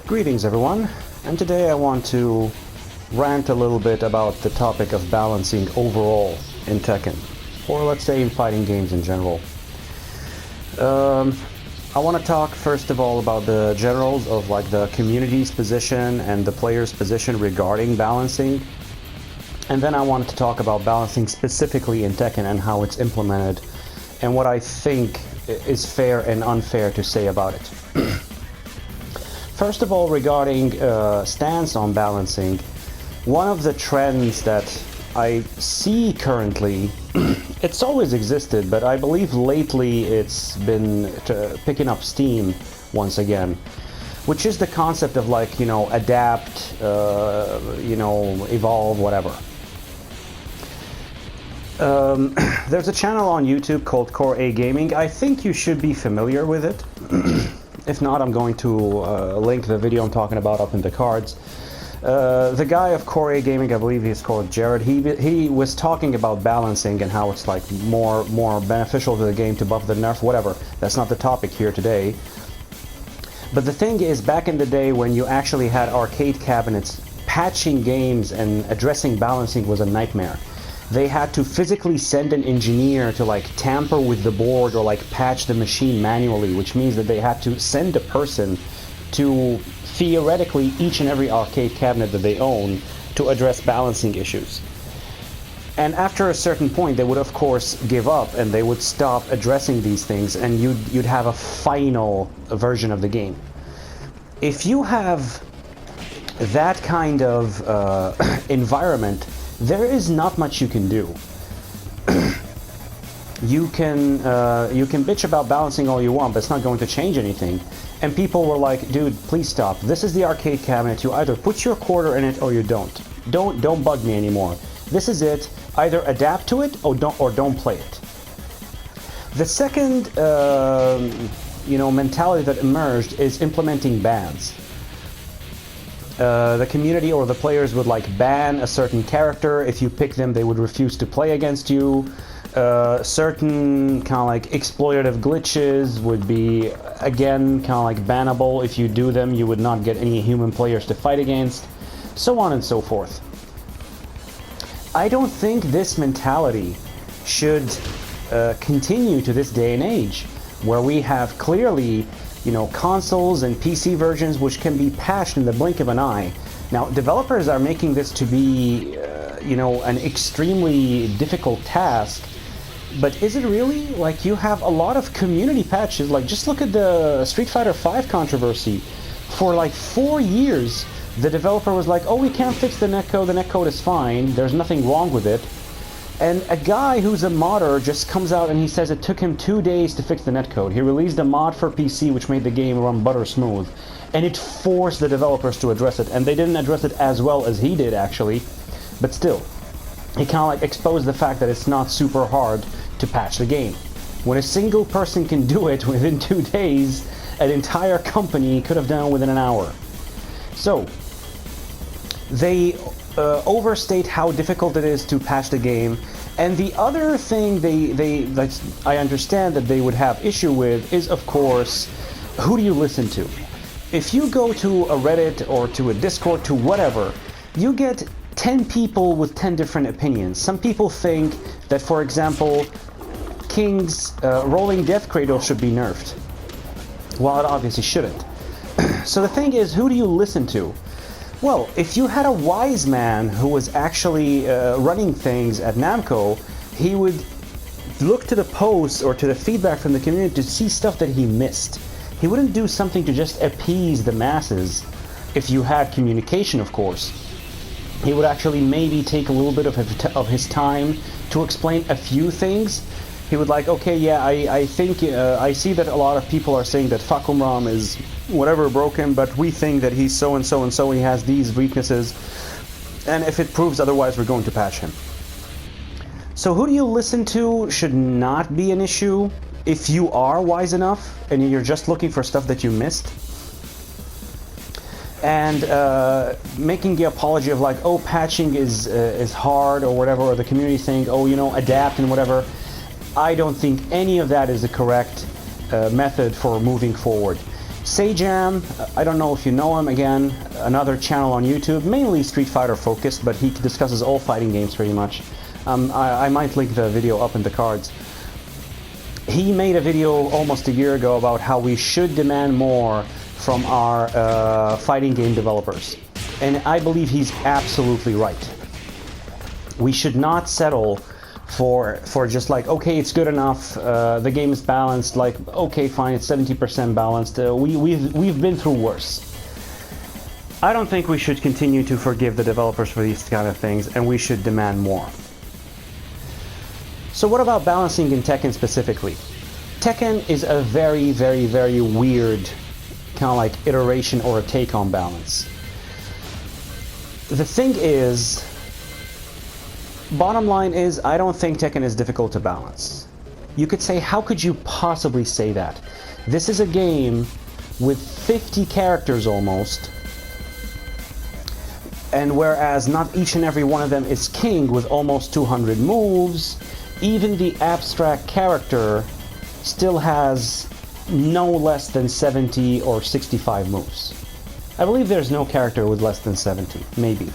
Greetings everyone, and today I want to rant a little bit about the topic of balancing overall in Tekken, or let's say in fighting games in general. I want to talk first of all about the generals of like the community's position and the player's position regarding balancing, and then I wanted to talk about balancing specifically in Tekken and how it's implemented and what I think is fair and unfair to say about it. First of all, regarding stance on balancing, one of the trends that I see currently, it's always existed, but I believe lately it's been picking up steam once again, which is the concept of like, adapt, evolve, whatever. There's a channel on YouTube called Core A Gaming. I think you should be familiar with it. If not, I'm going to link the video I'm talking about up in the cards. The guy of Core A Gaming, I believe he's called Jared, he was talking about balancing and how it's like more beneficial to the game to buff the nerf, whatever. That's not the topic here today. But the thing is, back in the day when you actually had arcade cabinets, patching games and addressing balancing was a nightmare. They had to physically send an engineer to like tamper with the board or like patch the machine manually, which means that they had to send a person to theoretically each and every arcade cabinet that they own to address balancing issues. And after a certain point, they would of course give up and they would stop addressing these things, and you'd have a final version of the game. If you have that kind of environment, there is not much you can do. You can bitch about balancing all you want, but it's not going to change anything. And people were like, dude, please stop. This is the arcade cabinet. You either put your quarter in it or you don't. Don't bug me anymore. This is it. Either adapt to it or don't play it. The second mentality that emerged is implementing bans. The community or the players would like ban a certain character. If you pick them, they would refuse to play against you. Certain kind of like exploitative glitches would be again kind of like bannable. If you do them, you would not get any human players to fight against, so on and so forth. I don't think this mentality should continue to this day and age, where we have clearly consoles and PC versions which can be patched in the blink of an eye. Now, developers are making this to be, an extremely difficult task, but is it really? Like, you have a lot of community patches. Like, just look at the Street Fighter V controversy. For like 4 years, the developer was like, oh, we can't fix the netcode is fine, there's nothing wrong with it. And a guy who's a modder just comes out and he says it took him 2 days to fix the netcode. He released a mod for PC which made the game run butter smooth, and it forced the developers to address it. And they didn't address it as well as he did, actually, but still, he kind of like exposed the fact that it's not super hard to patch the game. When a single person can do it within 2 days, an entire company could have done it within an hour. So they overstate how difficult it is to patch the game. And the other thing that I understand that they would have issue with is, of course, who do you listen to? If you go to a Reddit or to a Discord, to whatever, you get 10 people with 10 different opinions. Some people think that, for example, King's rolling death cradle should be nerfed, while it obviously shouldn't. So the thing is, who do you listen to? Well, if you had a wise man who was actually running things at Namco, he would look to the posts or to the feedback from the community to see stuff that he missed. He wouldn't do something to just appease the masses. If you had communication, of course, he would actually maybe take a little bit of his time to explain a few things. He would like, okay, yeah, I think I see that a lot of people are saying that Fakumram is whatever broken, but we think that he's so and so and so, he has these weaknesses, and if it proves otherwise, we're going to patch him. So who do you listen to should not be an issue if you are wise enough and you're just looking for stuff that you missed. And making the apology of like, oh, patching is hard or whatever, or the community saying, oh, adapt and whatever. I don't think any of that is the correct method for moving forward. Sajam, I don't know if you know him, again, another channel on YouTube, mainly Street Fighter focused, but he discusses all fighting games pretty much. I might link the video up in the cards. He made a video almost a year ago about how we should demand more from our fighting game developers. And I believe he's absolutely right. We should not settle for just like, okay, it's good enough, the game is balanced, like, okay, fine, it's 70% balanced, we've been through worse. I don't think we should continue to forgive the developers for these kind of things, and we should demand more. So what about balancing in Tekken specifically? Tekken is a very, very, very weird kind of like iteration or a take on balance. The thing is, bottom line is, I don't think Tekken is difficult to balance. You could say, how could you possibly say that? This is a game with 50 characters almost, and whereas not each and every one of them is king with almost 200 moves, even the abstract character still has no less than 70 or 65 moves. I believe there's no character with less than 70, maybe.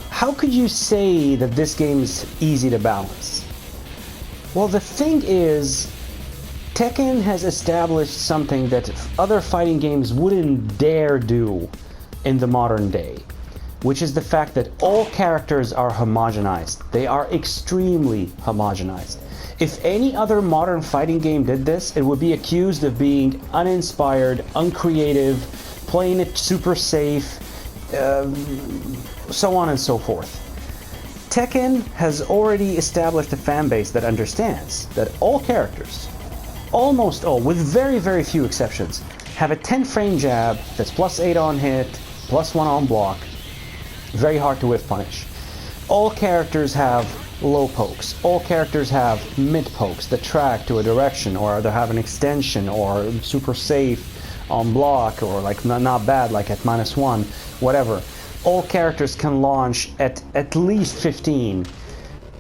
How could you say that this game is easy to balance? Well, the thing is, Tekken has established something that other fighting games wouldn't dare do in the modern day, which is the fact that all characters are homogenized. They are extremely homogenized. If any other modern fighting game did this, it would be accused of being uninspired, uncreative, playing it super safe, so on and so forth. Tekken has already established a fan base that understands that all characters, almost all, with very, very few exceptions, have a 10-frame jab that's +8 on hit, +1 on block, very hard to whiff punish. All characters have low pokes. All characters have mid pokes that track to a direction, or they have an extension, or super safe on block, or like not bad, like at -1, whatever. All characters can launch at least 15,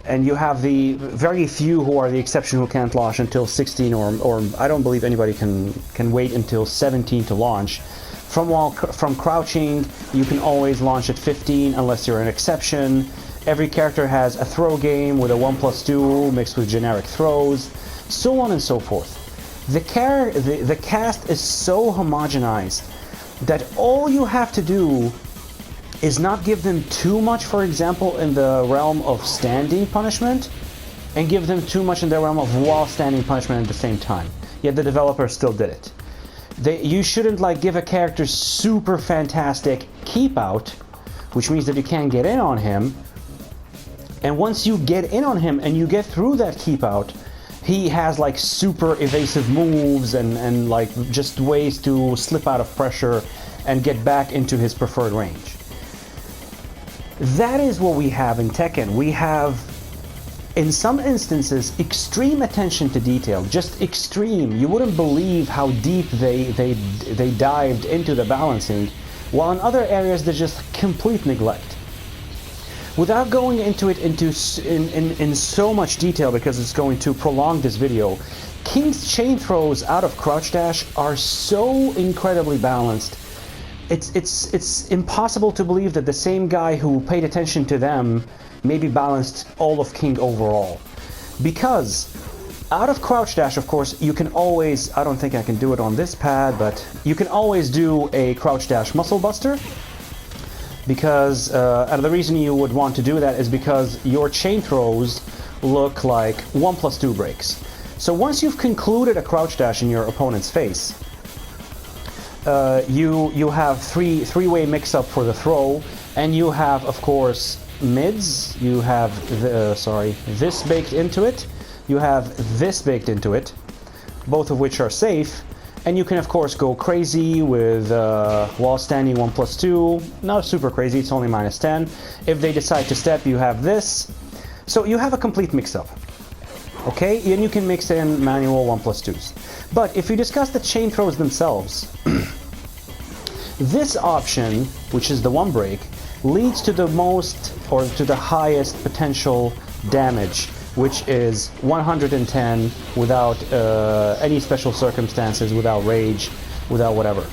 and you have the very few who are the exception who can't launch until 16, or I don't believe anybody can wait until 17 to launch. From crouching, you can always launch at 15 unless you're an exception. Every character has a throw game with a 1+2 mixed with generic throws, so on and so forth. The cast is so homogenized that all you have to do is not give them too much, for example, in the realm of standing punishment, and give them too much in the realm of while standing punishment at the same time. Yet the developer still did it. You shouldn't like give a character super fantastic keep out, which means that you can't get in on him. And once you get in on him and you get through that keep out, he has like super evasive moves and like just ways to slip out of pressure and get back into his preferred range. That is what we have in Tekken. We have, in some instances, extreme attention to detail, just extreme. You wouldn't believe how deep they dived into the balancing, while in other areas there's just complete neglect. Without going into it in so much detail, because it's going to prolong this video, King's chain throws out of crouch dash are so incredibly balanced. It's impossible to believe that the same guy who paid attention to them maybe balanced all of King overall. Because out of crouch dash, of course, you can always, I don't think I can do it on this pad, but you can always do a crouch dash muscle buster. Because, and the reason you would want to do that is because your chain throws look like 1+2 breaks. So once you've concluded a crouch dash in your opponent's face, you have three-way mix-up for the throw, and you have, of course, mids. You have this baked into it. You have this baked into it, both of which are safe. And you can, of course, go crazy with wall standing 1+2. Not super crazy, it's only -10. If they decide to step, you have this. So you have a complete mix-up. Okay, and you can mix in manual 1+2s. But if you discuss the chain throws themselves, this option, which is the one break, leads to the most, or to the highest potential damage, which is 110 without any special circumstances, without rage, without whatever.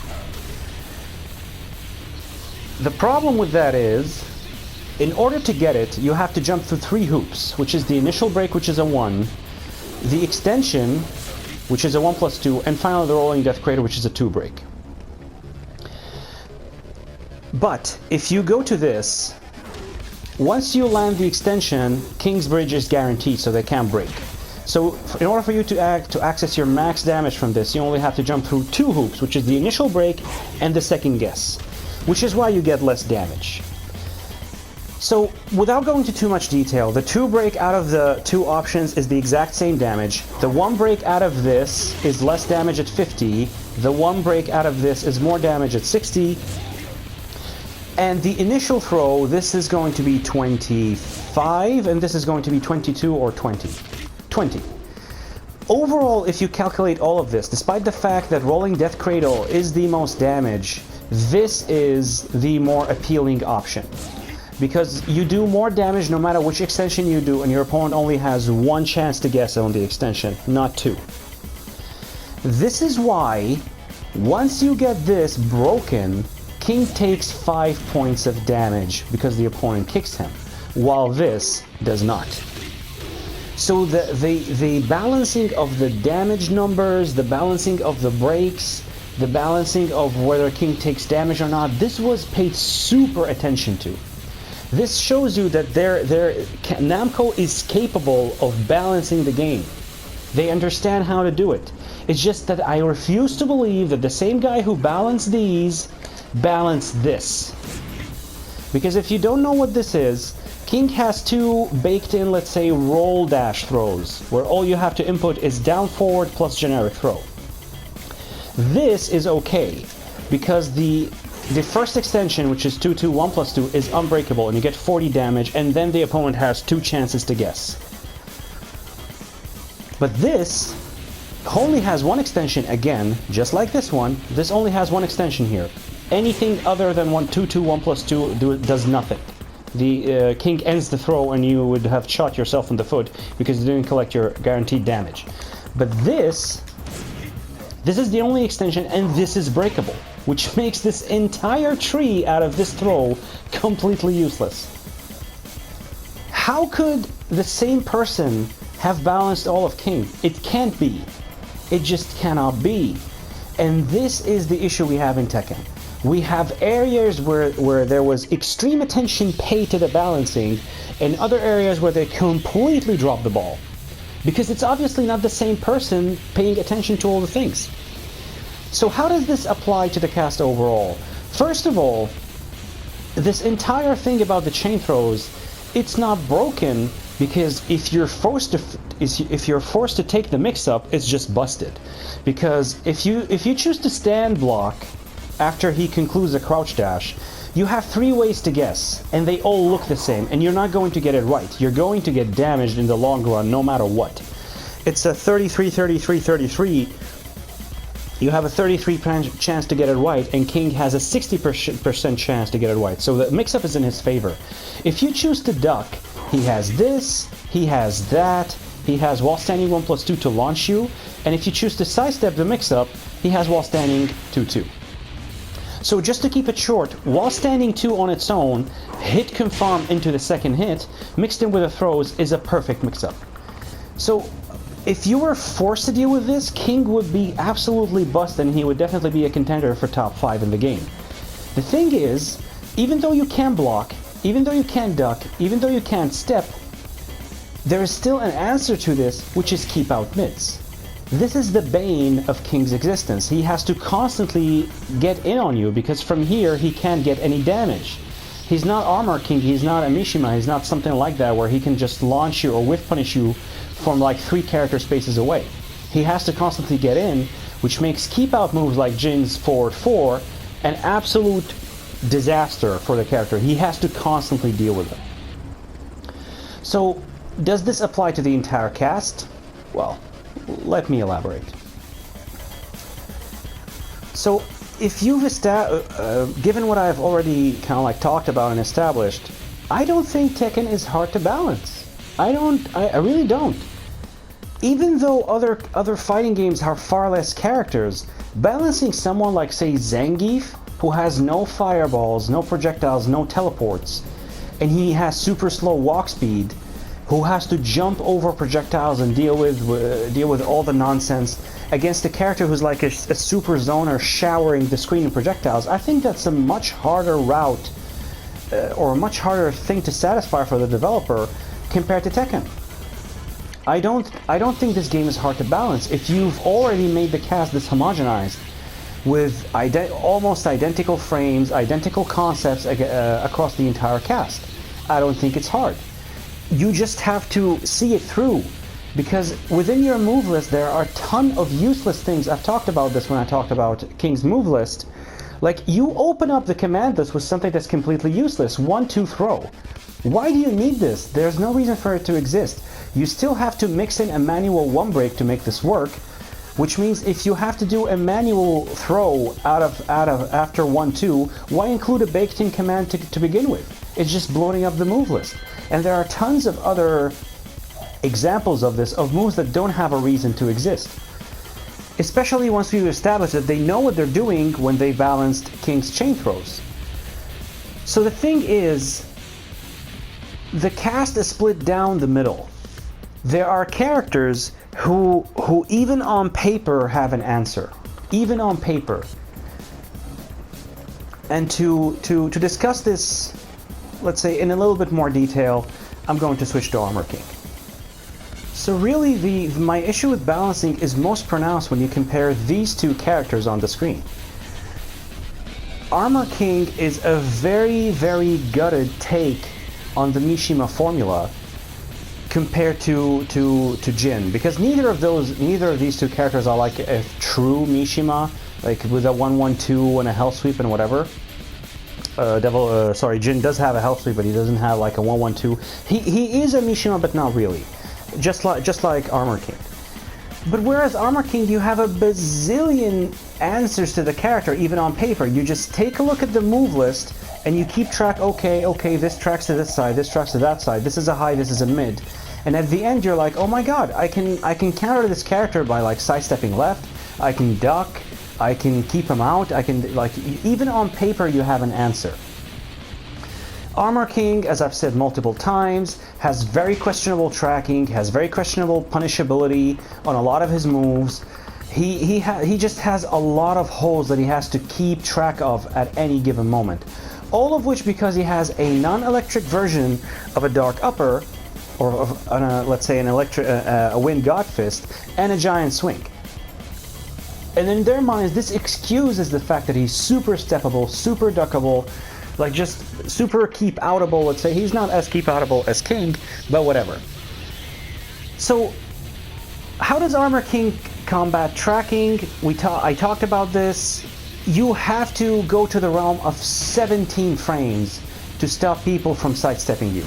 The problem with that is, in order to get it, you have to jump through 3 hoops, which is the initial break, which is a 1, the extension, which is a 1+2, and finally the rolling death crater, which is a 2 break. But if you go to this, once you land the extension, King's Bridge is guaranteed, so they can't break. So in order for you to access your max damage from this, you only have to jump through 2 hoops, which is the initial break and the second guess, which is why you get less damage. So, without going into too much detail, the 2 break out of the 2 options is the exact same damage. The 1 break out of this is less damage at 50. The 1 break out of this is more damage at 60. And the initial throw, this is going to be 25, and this is going to be 22 or 20. 20. Overall, if you calculate all of this, despite the fact that Rolling Death Cradle is the most damage, this is the more appealing option. Because you do more damage no matter which extension you do, and your opponent only has 1 chance to guess on the extension, not 2. This is why, once you get this broken, King takes 5 points of damage because the opponent kicks him, while this does not. So the balancing of the damage numbers, the balancing of the breaks, the balancing of whether King takes damage or not, this was paid super attention to. This shows you that Namco is capable of balancing the game. They understand how to do it. It's just that I refuse to believe that the same guy who balanced these balanced this. Because if you don't know what this is, King has 2 baked in, let's say, roll dash throws, where all you have to input is down forward plus generic throw. This is okay, because the first extension, which is 2-2, 1+2, is unbreakable, and you get 40 damage, and then the opponent has 2 chances to guess. But this only has 1 extension again, just like this one. This only has 1 extension here. Anything other than 2-2, 1+2 does nothing. The King ends the throw, and you would have shot yourself in the foot because you didn't collect your guaranteed damage. But this is the only extension, and this is breakable, which makes this entire tree out of this throw completely useless. How could the same person have balanced all of King? It can't be. It just cannot be. And this is the issue we have in Tekken. We have areas where there was extreme attention paid to the balancing, and other areas where they completely dropped the ball. Because it's obviously not the same person paying attention to all the things. So how does this apply to the cast overall? First of all, this entire thing about the chain throws, it's not broken, because if you're forced to take the mix-up, it's just busted. Because if you choose to stand block after he concludes a crouch dash, you have 3 ways to guess, and they all look the same, and you're not going to get it right. You're going to get damaged in the long run, no matter what. It's a 33, 33, 33. You have a 33% chance to get it right, and King has a 60% chance to get it right. So the mix-up is in his favor. If you choose to duck, he has this, he has that, he has while standing 1+2 to launch you, and if you choose to sidestep the mix-up, he has while standing 2-2. So just to keep it short, while standing 2 on its own, hit confirm into the second hit, mixed in with the throws, is a perfect mix-up. So if you were forced to deal with this, King would be absolutely busted, and he would definitely be a contender for top 5 in the game. The thing is, even though you can block, even though you can duck, even though you can't step, there is still an answer to this, which is keep out mids. This is the bane of King's existence. He has to constantly get in on you, because from here he can't get any damage. He's not Armor King, he's not a Mishima, he's not something like that where he can just launch you or whiff punish you from like 3 character spaces away. He has to constantly get in, which makes keep out moves like Jin's forward 4 an absolute disaster for the character. He has to constantly deal with them. So, does this apply to the entire cast? Well, let me elaborate. So, if you've given what I've already kind of like talked about and established, I don't think Tekken is hard to balance. I really don't. even though other fighting games have far less characters, balancing someone like, say, Zangief, who has no fireballs, no projectiles, no teleports, and he has super slow walk speed, who has to jump over projectiles and deal with all the nonsense, against a character who's like a super zoner showering the screen in projectiles, I think that's a much harder route, or a much harder thing to satisfy for the developer compared to Tekken. I don't think this game is hard to balance if you've already made the cast this homogenized, with almost identical frames, identical concepts across the entire cast. I don't think it's hard. You just have to see it through, because within your move list there are a ton of useless things. I've talked about this when I talked about King's move list. Like, you open up the command list with something that's completely useless. 1-2 throw. Why do you need this? There's no reason for it to exist. You still have to mix in a manual one break to make this work, which means if you have to do a manual throw after 1-2, why include a baked-in command to begin with? It's just bloating up the move list. And there are tons of other examples of this, of moves that don't have a reason to exist. Especially once we've established that they know what they're doing when they balanced King's chain throws. So the thing is, the cast is split down the middle. There are characters who even on paper have an answer. Even on paper. And to discuss this, let's say, in a little bit more detail, I'm going to switch to Armor King. So really, my issue with balancing is most pronounced when you compare these two characters on the screen. Armor King is a very, very gutted take on the Mishima formula compared to Jin, because neither of these two characters are like a true Mishima, like with a 1-1-2 and a hell sweep and whatever. Jin does have a health sweep, but he doesn't have like a 1-1-2. He is a Mishima, but not really. Just like Armor King. But whereas Armor King, you have a bazillion answers to the character, even on paper. You just take a look at the move list, and you keep track, okay, this tracks to this side, this tracks to that side, this is a high, this is a mid. And at the end, you're like, oh my god, I can counter this character by like sidestepping left, I can duck, I can keep him out, I can, like, even on paper you have an answer. Armor King, as I've said multiple times, has very questionable tracking, has very questionable punishability on a lot of his moves. He just has a lot of holes that he has to keep track of at any given moment. All of which because he has a non-electric version of a Dark Upper, or of, let's say, a Wind God Fist, and a Giant Swing. And in their minds, this excuses the fact that he's super steppable, super duckable, like just super keep outable. Let's say he's not as keep outable as King, but whatever. So, how does Armor King combat tracking? I talked about this. You have to go to the realm of 17 frames to stop people from sidestepping you.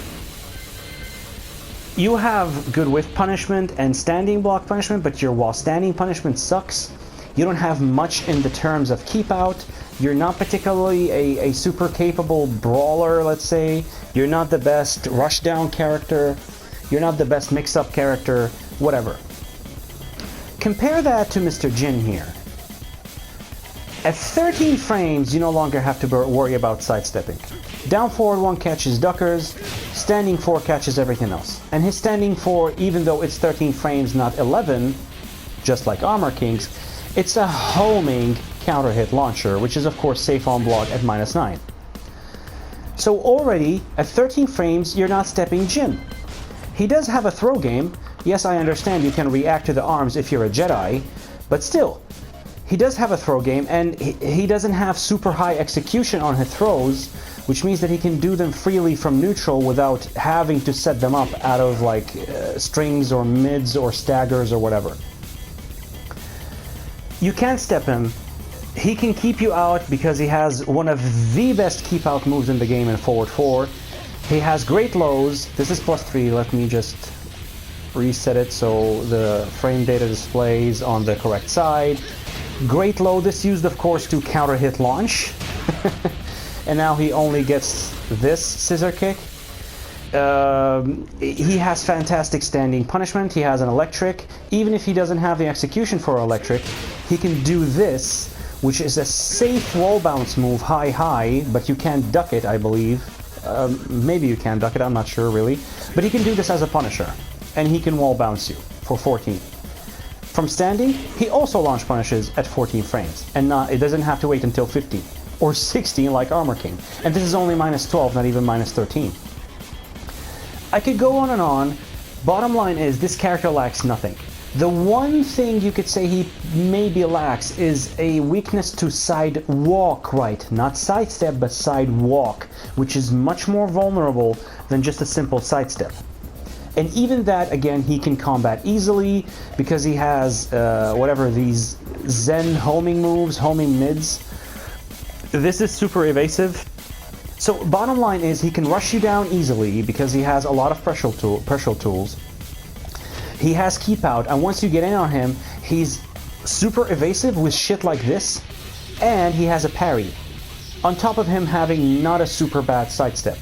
You have good whiff punishment and standing block punishment, but your while standing punishment sucks. You don't have much in the terms of keep out. You're not particularly a super capable brawler, let's say. You're not the best rushdown character. You're not the best mix-up character, whatever. Compare that to Mr. Jin here. At 13 frames, you no longer have to worry about sidestepping. Down forward 1 catches duckers, standing 4 catches everything else. And his standing 4, even though it's 13 frames, not 11, just like Armor King's, it's a homing counter hit launcher, which is of course safe on block at -9. So already, at 13 frames, you're not stepping Jin. He does have a throw game. Yes, I understand you can react to the arms if you're a Jedi, but still, he does have a throw game, and he doesn't have super high execution on his throws, which means that he can do them freely from neutral without having to set them up out of like strings or mids or staggers or whatever. You can't step him. He can keep you out because he has one of the best keep out moves in the game in forward 4. He has great lows. This is +3. Let me just reset it so the frame data displays on the correct side. Great low. This used, of course, to counter hit launch. And now he only gets this scissor kick. He has fantastic standing punishment. He has an electric. even if he doesn't have the execution for electric, he can do this, which is a safe wall bounce move, high, but you can't duck it, I believe. Maybe you can duck it, I'm not sure really. But he can do this as a Punisher, and he can wall bounce you for 14. From standing, he also launch punishes at 14 frames, and it doesn't have to wait until 15 or 16 like Armor King. And this is only -12, not even -13. I could go on and on. Bottom line is, this character lacks nothing. The one thing you could say he maybe lacks is a weakness to side walk, right? Not sidestep, but side walk, which is much more vulnerable than just a simple sidestep. And even that, again, he can combat easily because he has whatever these Zen homing moves, homing mids. This is super evasive. So bottom line is, he can rush you down easily because he has a lot of pressure tools. He has keep out, and once you get in on him, he's super evasive with shit like this, and he has a parry. On top of him having not a super bad sidestep.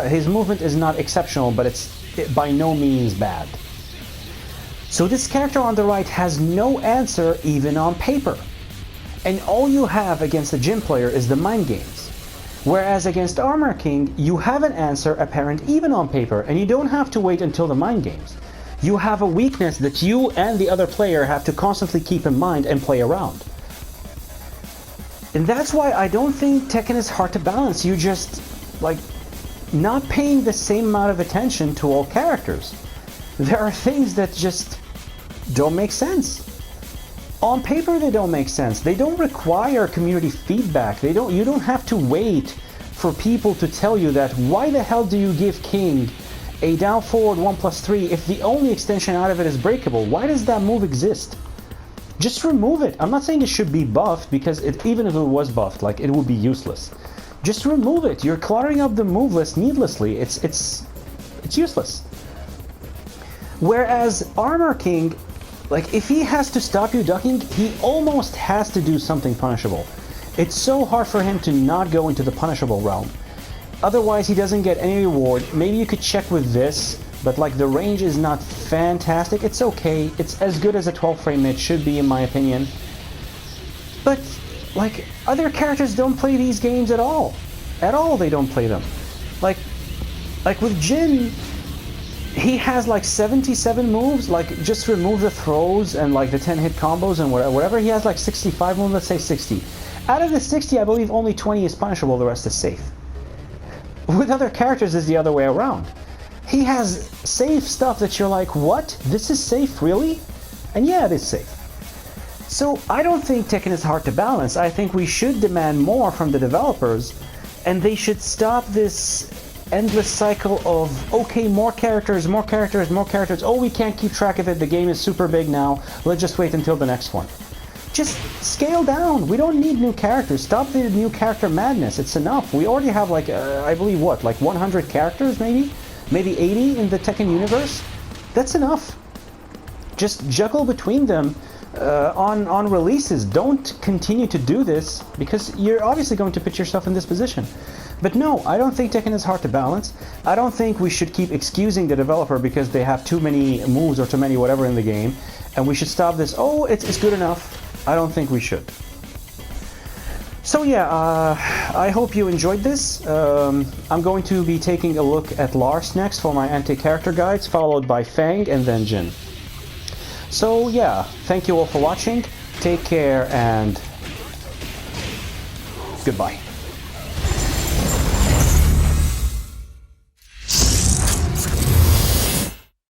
His movement is not exceptional, but it's by no means bad. So this character on the right has no answer even on paper. And all you have against a gym player is the mind games. Whereas against Armor King, you have an answer apparent even on paper, and you don't have to wait until the mind games. You have a weakness that you and the other player have to constantly keep in mind and play around. And that's why I don't think Tekken is hard to balance. You just, like, not paying the same amount of attention to all characters. There are things that just don't make sense. On paper, they don't make sense. They don't require community feedback. You don't have to wait for people to tell you that, why the hell do you give King a down forward 1+3 if the only extension out of it is breakable? Why does that move exist? Just remove it. I'm not saying it should be buffed, because even if it was buffed, like, it would be useless. Just remove it. You're cluttering up the move list needlessly. It's useless. Whereas Armor King, like, if he has to stop you ducking, he almost has to do something punishable. It's so hard for him to not go into the punishable realm. Otherwise, he doesn't get any reward. Maybe you could check with this, but like, the range is not fantastic. It's okay. It's as good as a 12 frame mid should be, in my opinion. But like, other characters don't play these games at all. At all, they don't play them. Like with Jin, he has like 77 moves. Like, just remove the throws and like the 10-hit combos and whatever. He has like 65 moves. Let's say 60. Out of the 60, I believe only 20 is punishable. The rest is safe. With other characters, it's the other way around. He has safe stuff that you're like, what? This is safe, really? And yeah, it is safe. So I don't think Tekken is hard to balance. I think we should demand more from the developers, and they should stop this endless cycle of, okay, more characters, oh, we can't keep track of it, the game is super big now, let's just wait until the next one. Just scale down. We don't need new characters. Stop the new character madness. It's enough. We already have like, I believe what, like 100 characters maybe? Maybe 80 in the Tekken universe? That's enough. Just juggle between them on releases. Don't continue to do this, because you're obviously going to put yourself in this position. But no, I don't think Tekken is hard to balance. I don't think we should keep excusing the developer because they have too many moves or too many whatever in the game, and we should stop this, oh, it's good enough. I don't think we should. So yeah, I hope you enjoyed this. I'm going to be taking a look at Lars next for my anti-character guides, followed by Fang and then Jin. So yeah, thank you all for watching, take care, and goodbye.